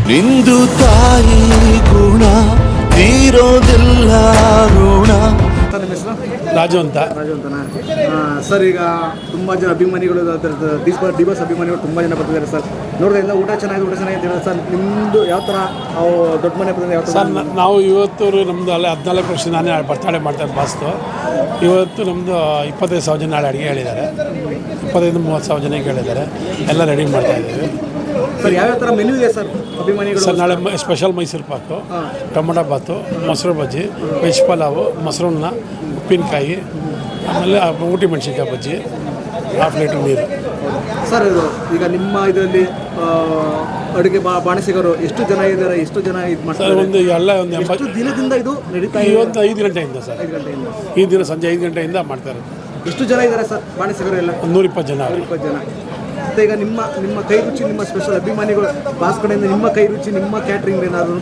ನಿಂದು ತಾಯಿ ಗುಣ ತೀರೋದಿಲ್ಲ ಋಣ. ನಿಮ್ಮ ಹೆಸರು? ರಾಜು ಅಂತ. ರಾಜು ಅಂತನಾ? ಸರ್, ಈಗ ತುಂಬ ಜನ ಅಭಿಮಾನಿಗಳು ಡಿ ಬಾಸ್ ಅಭಿಮಾನಿಗಳು ತುಂಬ ಜನ ಬರ್ತಿದ್ದಾರೆ ಸರ್. ನೋಡಿದ್ರೆ ಎಲ್ಲ ಊಟ ಚೆನ್ನಾಗಿದೆ ಸರ್. ನಿಮ್ಮದು ಯಾವ ಥರ ದೊಡ್ಡ ಮನೆ ಬಂದಿದೆ ಯಾವ ಸರ್? ನಾವು ಇವತ್ತು ನಮ್ಮದು ಅಲ್ಲೇ 14 ವರ್ಷ ನಾನೇ ಬರ್ತಡೇ ಮಾಡ್ತಾರೆ ಬಾಸ್ತು. ಇವತ್ತು ನಮ್ಮದು 25,000 ಜನ ನಾಳೆ ಅಡುಗೆ ಹೇಳಿದ್ದಾರೆ. 25-30,000 ಜನಕ್ಕೆ ಹೇಳಿದ್ದಾರೆ. ಎಲ್ಲ ರೆಡಿ ಮಾಡ್ತಾ ಇದ್ದೀವಿ ಸರ್. ಯಾವ್ಯಾವ ಥರ ಮೆನ್ಯೂ ಇದೆ ಸರ್ ಅಭಿಮಾನಿಗಳು? ಸರ್, ನಾಳೆ ಸ್ಪೆಷಲ್ ಮೈಸೂರು ಪಾಕು, ಟೊಮೊಟೊ ಬಾತು, ಮೊಸರು ಬಜ್ಜಿ, ವೆಜ್ ಪಲಾವು, ಮೊಸರನ್ನ, ಉಪ್ಪಿನಕಾಯಿ, ಆಮೇಲೆ ಊಟಿ ಮೆಣಸಿನ್ಕಾಯಿ ಬಜ್ಜಿ, 1/2 ಲೀಟ್ರ್ ನೀರು. ಸರ್, ಈಗ ನಿಮ್ಮ ಇದರಲ್ಲಿ ಅಡುಗೆ ಬಾಣಸಿಗರು ಎಷ್ಟು ಜನ ಇದ್ದಾರೆ? ಎಷ್ಟು ಜನ ಇದು ಮಾಡ್ತಾರೆ? ಸರ್, ಒಂದು 80 ದಿನದಿಂದ ಇದು ನಡೀತಾ ಇದೆ? ಇವತ್ತು 5 ಗಂಟೆಯಿಂದ ಸರ್. 5 ಗಂಟೆಯಿಂದ ಈ ದಿನ ಸಂಜೆ 5 ಗಂಟೆಯಿಂದ ಮಾಡ್ತಾರೆ. ಎಷ್ಟು ಜನ ಇದ್ದಾರೆ ಸರ್ ಬಾಣಸಿಗರು? ಎಲ್ಲ 120 ಜನ. 120 ಜನ. ಮತ್ತು ಈಗ ನಿಮ್ಮ ಕೈ ರುಚಿ, ನಿಮ್ಮ ಸ್ಪೆಷಲ್ ಅಭಿಮಾನಿಗಳು ಬಾಸ್ ಕಡೆಯಿಂದ ನಿಮ್ಮ ಕೈ ರುಚಿ, ನಿಮ್ಮ ಕ್ಯಾಟ್ರಿಂಗ್ ಏನಾದರೂ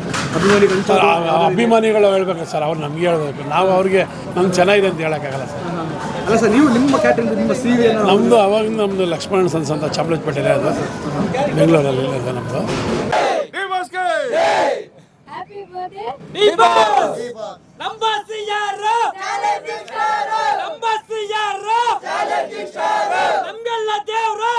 ಅಭಿಮಾನಿಗಳು ಹೇಳ್ಬೇಕು ಸರ್. ಅವ್ರು ನಮಗೆ ಹೇಳ್ಬೇಕು. ನಾವು ಅವ್ರಿಗೆ ನಮ್ಗೆ ಚೆನ್ನಾಗಿದೆ ಅಂತ ಹೇಳೋಕ್ಕಾಗಲ್ಲ ಸರ್. ಅಲ್ಲ ಸರ್, ನೀವು ನಿಮ್ಮ ಕ್ಯಾಟ್ರಿಂಗ್, ನಿಮ್ಮ CV ನಮ್ಮದು ಅವಾಗಿಂದ ನಮ್ಮದು ಲಕ್ಷ್ಮಣ ಸನ್ಸ್ ಅಂತ ಚಾಮರಾಜಪೇಟೆಲೆ, ಅದು ಬೆಂಗಳೂರಲ್ಲಿ ಇದೆ ನಮ್ಮದು. ನಮ್ಗೆಲ್ಲ ದೇವ್ರು